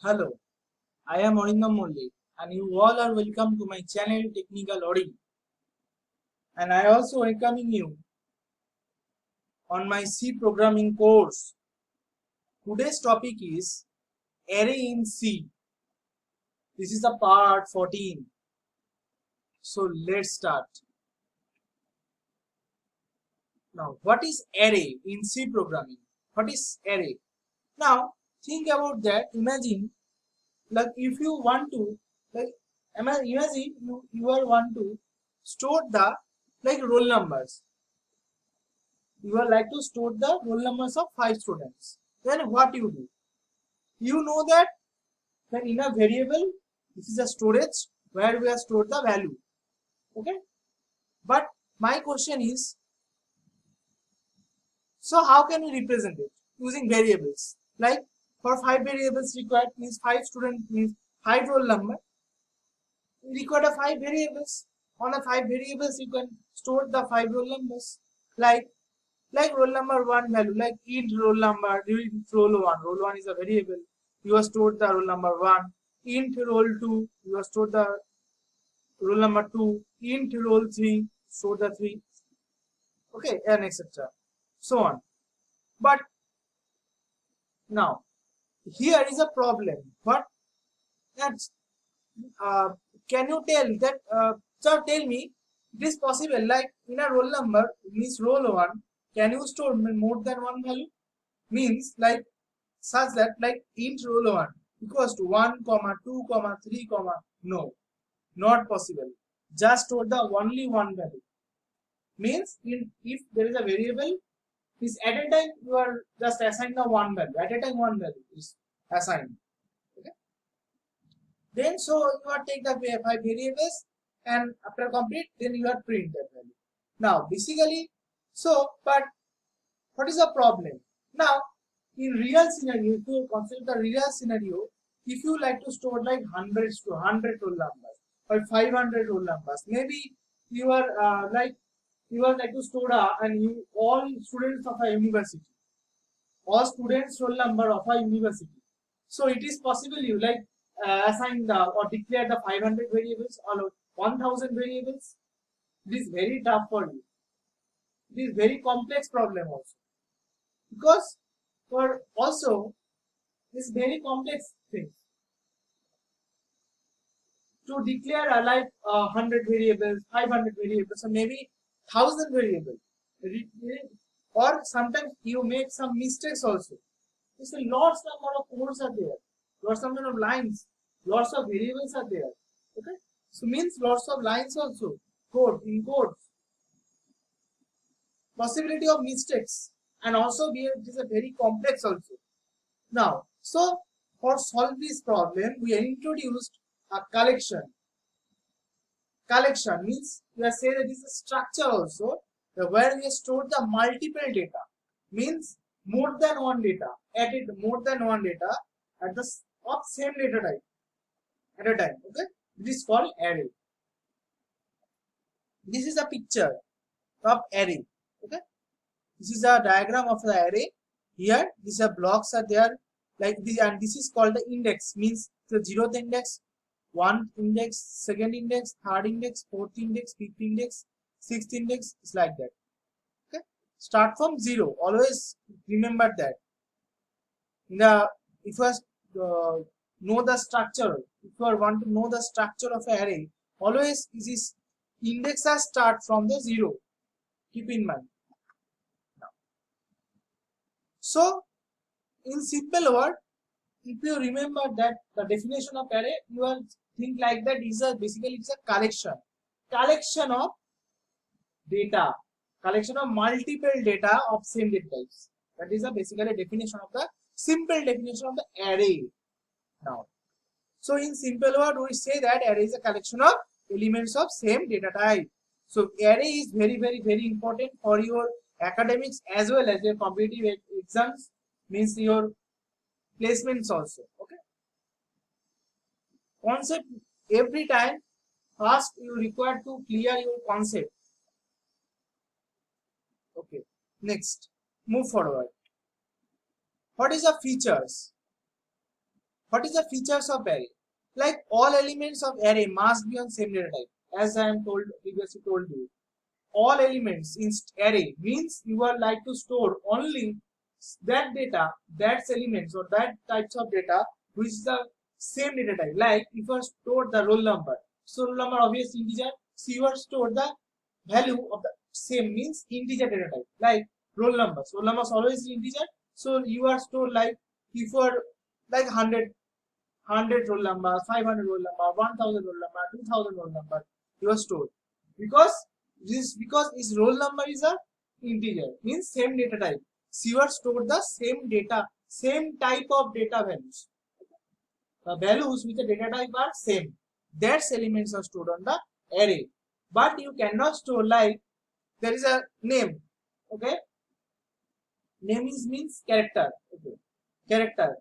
Hello, I am Arindam Molli and you all are welcome to my channel Technical Ori, and I also welcoming you on my C programming course. Today's topic is array in C. This is the part 14. So let's start. Now, what is array in C programming? What is array? Now, think about that. Imagine, like if you want to, like imagine you are want to store the roll numbers. You are like to store the roll numbers of 5 students. Then what you do? You know that in a variable, this is a storage where we have stored the value. Okay. But my question is, so how can we represent it using variables? Like for 5 variables required means 5 students means 5 roll number. We require 5 variables. On the 5 variables, you can store the 5 roll numbers. Like roll number 1 value, like int roll number, int roll 1 is a variable. You have stored the roll number 1. Int roll 2, you have stored the roll number 2. Int roll 3, store the 3. Okay, and etc. So on. But now, here is a problem. What? That's, uh, can you tell that, sir, tell me, it is possible, like in a roll number, means roll 1, can you store more than one value? Means like such that like int roll 1 equals to 1 comma 2 comma 3 comma, no, not possible. Just store the only one value. Means if there is a variable, is at a time you are just assign the one value. At a time one value is assigned. Okay. Then so you are take the 5 variables, and after complete then you are print that value. Now basically, so but what is the problem? Now in real scenario, if you consider the real scenario, if you like to store like 100 roll numbers or 500 roll numbers, maybe you are you are like to store and you all students of a university, all students roll number of a university. So it is possible you like assign the or declare the 500 variables or 1000 variables. It is very tough for you. It is very complex problem also, because for also this very complex things to declare a 100 variables, 500 variables, or maybe 1000 variables. Or sometimes you make some mistakes also. It's a lots number of codes are there, lots number of lines, lots of variables are there. Okay, so means lots of lines also, code in codes, possibility of mistakes, and also it is a very complex also. Now, so for solve this problem, we introduced a collection. Collection means we are saying that it is a structure also where we store the multiple data. Means more than one data, added more than one data at the of same data type at a time. Okay, this is called array. This is a picture of array. Okay, this is a diagram of the array. Here these are blocks are there like this, and this is called the index. Means the 0th index, 1 index, 2nd index, 3rd index, 4th index, 5th index, 6th index. It's like that. Okay, start from 0. Always remember that. If you know the structure, if you want to know the structure of an array, always this indexes start from the 0. Keep in mind. So, in simple word, if you remember that the definition of array, you will think like that is a basically it's a collection of data, collection of multiple data of same data types. That is a basically definition of the simple definition of the array. Now, so in simple word, we say that array is a collection of elements of same data type. So array is very important for your academics as well as your competitive exams, means your placements also. Okay, concept every time first you require to clear your concept. Okay, next move forward. What is the features? What is the features of array? Like all elements of array must be on same data type. As I am previously told you, all elements in array means you are like to store only that data, that's elements or that types of data which is the same data type. Like if you store the roll number, so roll number obviously integer, so you are store the value of the same means integer data type. Like roll numbers always integer, so you are stored like if you are like 100 roll number, 500 roll number, 1000 roll number, 2000 roll number you are stored because its roll number is a integer means same data type. So you are stored the same data, same type of data values. The values with the data type are same. That's elements are stored on the array. But you cannot store like there is a name. Okay. Name means character. Okay. Character.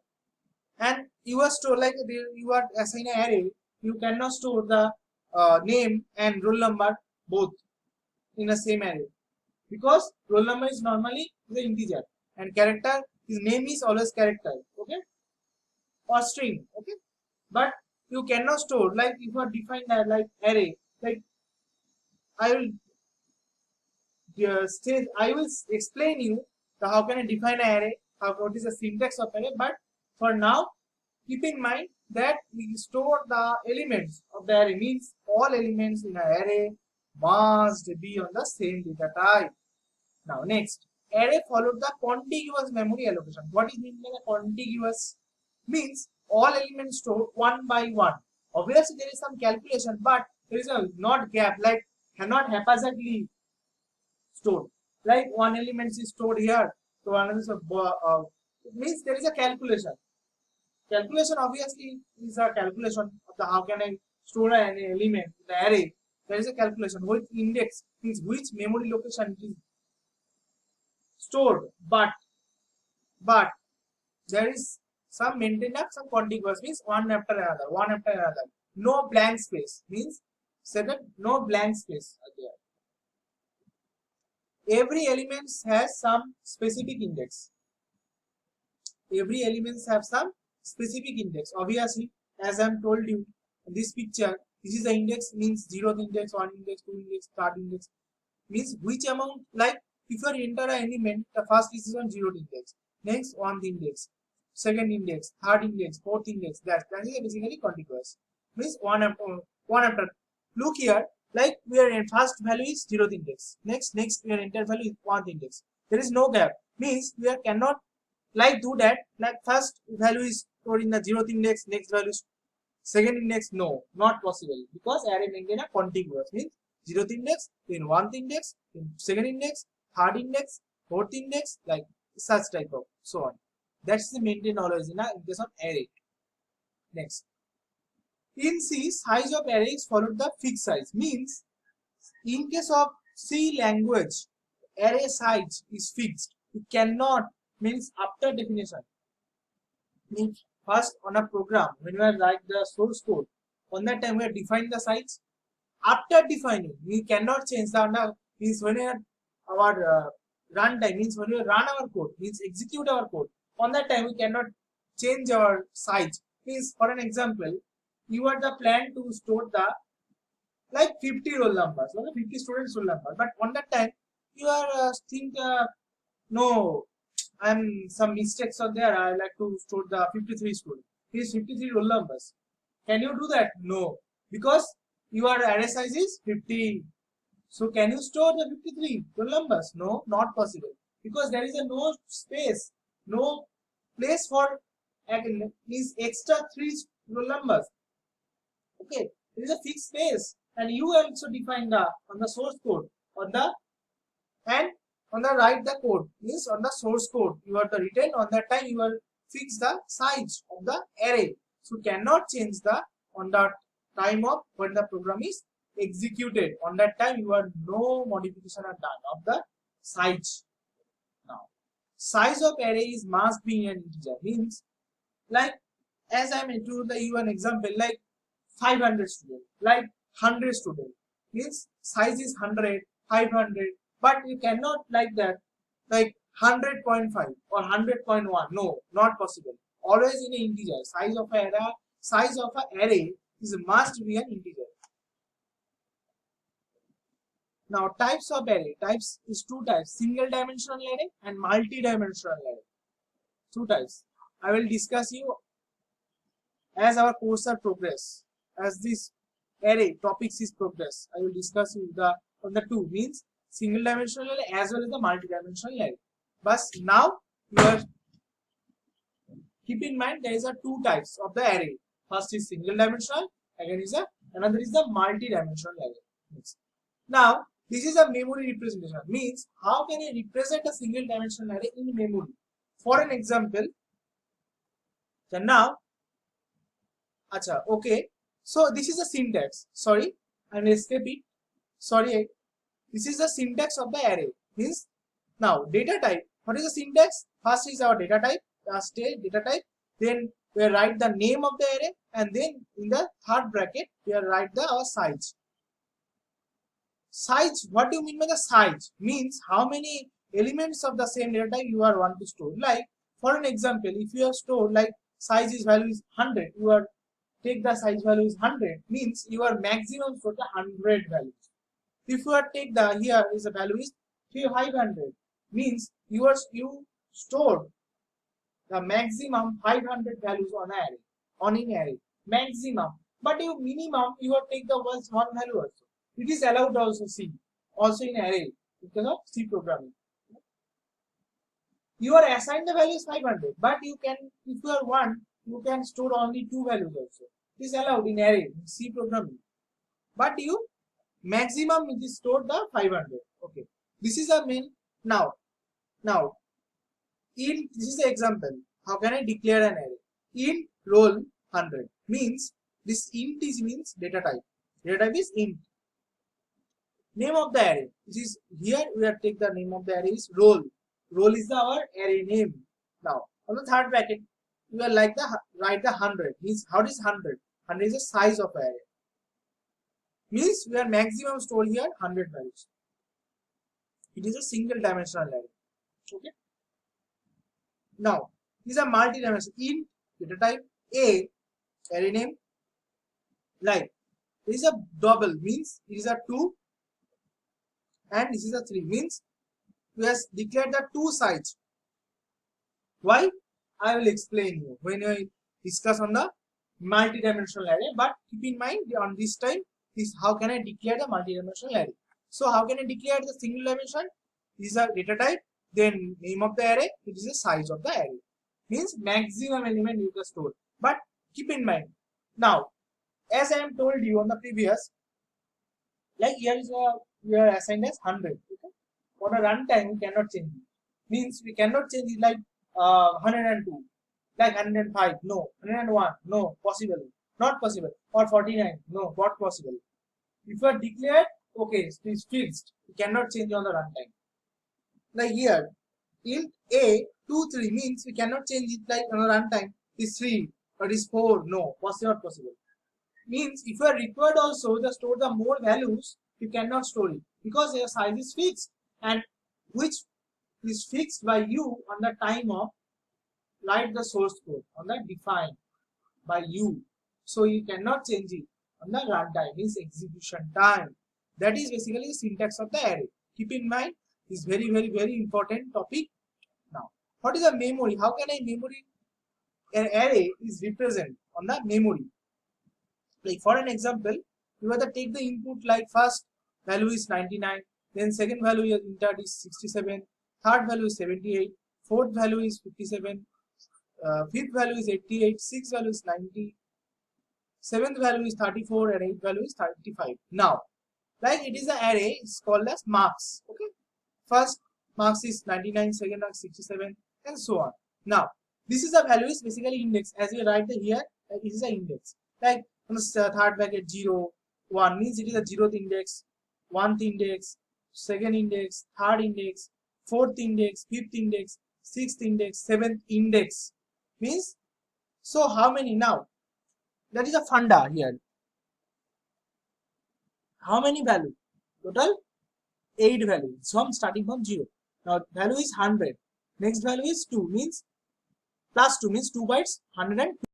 And you are store like you are assign an array. You cannot store the name and roll number both in the same array because roll number is normally the integer and character, his name is always character, okay, or string, okay. But you cannot store like if you are define that like array, like I will I will explain you the how can I define an array, what is the syntax of array. But for now, keep in mind that we store the elements of the array means all elements in an array must be on the same data type. Now next, array followed the contiguous memory allocation. What is meant by the contiguous? Means all elements stored one by one. Obviously there is some calculation, but there is a not gap, like cannot haphazardly stored. Like one element is stored here, so another is it means there is a calculation. Calculation obviously is a calculation of the how can I store an element in the array. There is a calculation which index means which memory location it is stored, but there is some maintained some contiguous means one after another. No blank space means say that no blank space are there. Every element has some specific index. Every elements have some specific index. Obviously, as I am told you in this picture, this is the index means 0th index, 1 index, 2 index, 3rd index means which amount, like if you enter an element, the first is on 0th index, next 1th index, 2nd index, 3rd index, 4th index, that is basically contiguous means one after. Look here, like we are in first value is 0th index, next we are enter value is 1th index. There is no gap means we are cannot like do that, like first value is stored in the 0th index, next value is 2nd index. No, not possible because array maintain a contiguous means 0th index, then 1th index, then 2nd index, 3rd index, 4th index, like such type of so on. That's the maintain always in case of array. Next, in C, size of array is followed the fixed size means in case of C language, array size is fixed. You cannot means after definition means first on a program when we write the source code, on that time we define the size. After defining, we cannot change the means when our runtime means when we run our code means execute our code, on that time we cannot change our size. Means for an example, you are the plan to store the like 50 roll numbers, okay, 50 students roll number, but on that time you are think no, some mistakes are there. I like to store the 53 students. These 53 roll numbers. Can you do that? No, because your array size is 50. So can you store the 53 roll numbers? No, not possible because there is a no space, no place for these extra 3 roll numbers. Okay, there is a fixed space, and you also define the on the source code on the and on the write the code means on the source code you are the written, on that time you will fix the size of the array. So cannot change the on the time of when the program is executed, on that time you are no modification are done of the size. Now size of array is must be an integer means like as I am to the you an example like 500 students, like 100 students means size is 100, 500. But you cannot like that, like 100.5 or 100.1. No, not possible. always in an integer. Size of an array is must be an integer. Now types of array. Types is two types: single dimensional array and multi-dimensional array. Two types. I will discuss you as our course progress. As this array topics is progress, I will discuss you on the two, means single dimensional array as well as the multi-dimensional array. But now you are keep in mind there is a two types of the array. First is single dimensional, another is the multi-dimensional array. Now this is a memory representation, means how can I represent a single dimensional array in memory? For an example, so now, okay, so this is the syntax. Sorry, I will escape it. Sorry, this is the syntax of the array. Means now data type. What is the syntax? First is our data type. Data type. Then we write the name of the array, and then in the third bracket we write our size. Size. What do you mean by the size? Means how many elements of the same data type you are want to store. Like for an example, if you have stored like size is value is 100, you are take the size value is 100, means your maximum store the 100 values. If you are take the here is the value is 500, means you stored the maximum 500 values on an array maximum. But you minimum you are take the one value also. It is allowed also in array because of C programming. You are assigned the values 500, but you can, if you are one, you can store only two values also. It is allowed in array in C programming. But you maximum it is stored the 500. Okay, this is a main. Now int, this is the example. How can I declare an array? Int roll 100 means this int is means data type. Data type is int. Name of the array. This is here we are take the name of the array is roll. Roll is our array name. Now on the third bracket we are like the write the 100. Means how is 100? 100 is the size of array. Means we are maximum store here 100 values. It is a single dimensional array. Okay. Now these are multi-dimensional. Int data type a array name. Like this is a double, means it is a 2 and this is a 3, means we have declared the two sides. Why? I will explain you when I discuss on the multi-dimensional array. But keep in mind on this time is how can I declare the multi-dimensional array. So how can I declare the single dimension? This is a data type, then name of the array, it is the size of the array. Means maximum element you can store. But keep in mind, now as I am told you on the previous, like here is we are assigned as 100. Okay? For a runtime we cannot change it. Means we cannot change it like 102, like 105, no, 101, no, possible, not possible, or 49, no, not possible. If you are declared, okay, it is fixed, you cannot change on the runtime. Like here, int a 2 3 means we cannot change it like on the runtime is 3 or is 4, no, not possible. Means if you are required also to store the more values, you cannot store it because your size is fixed, and which is fixed by you on the time of write the source code on the defined by you. So you cannot change it on the runtime, means execution time. That is basically the syntax of the array. Keep in mind, this very important topic. Now, what is the memory? How can I memory? An array is represent on the memory. Like for an example, you have to take the input like first value is 99, then second value is entered is 67, third value is 78, fourth value is 57, fifth value is 88, sixth value is 90, seventh value is 34, and eighth value is 35. Now, like it is an array, it's called as marks. Okay, first marks is 99, second mark 67, and so on. Now, this is the value is basically index. As we write the here, it is an index. Like on the third bracket 0, 1 means it is a 0th index, 1th index, second index, third index, fourth index, fifth index, sixth index, seventh index. Means, so how many now? That is a funda here. How many value? Total 8 values. So I'm starting from 0. Now value is 100. Next value is 2, means plus 2 means 2 bytes, 100 and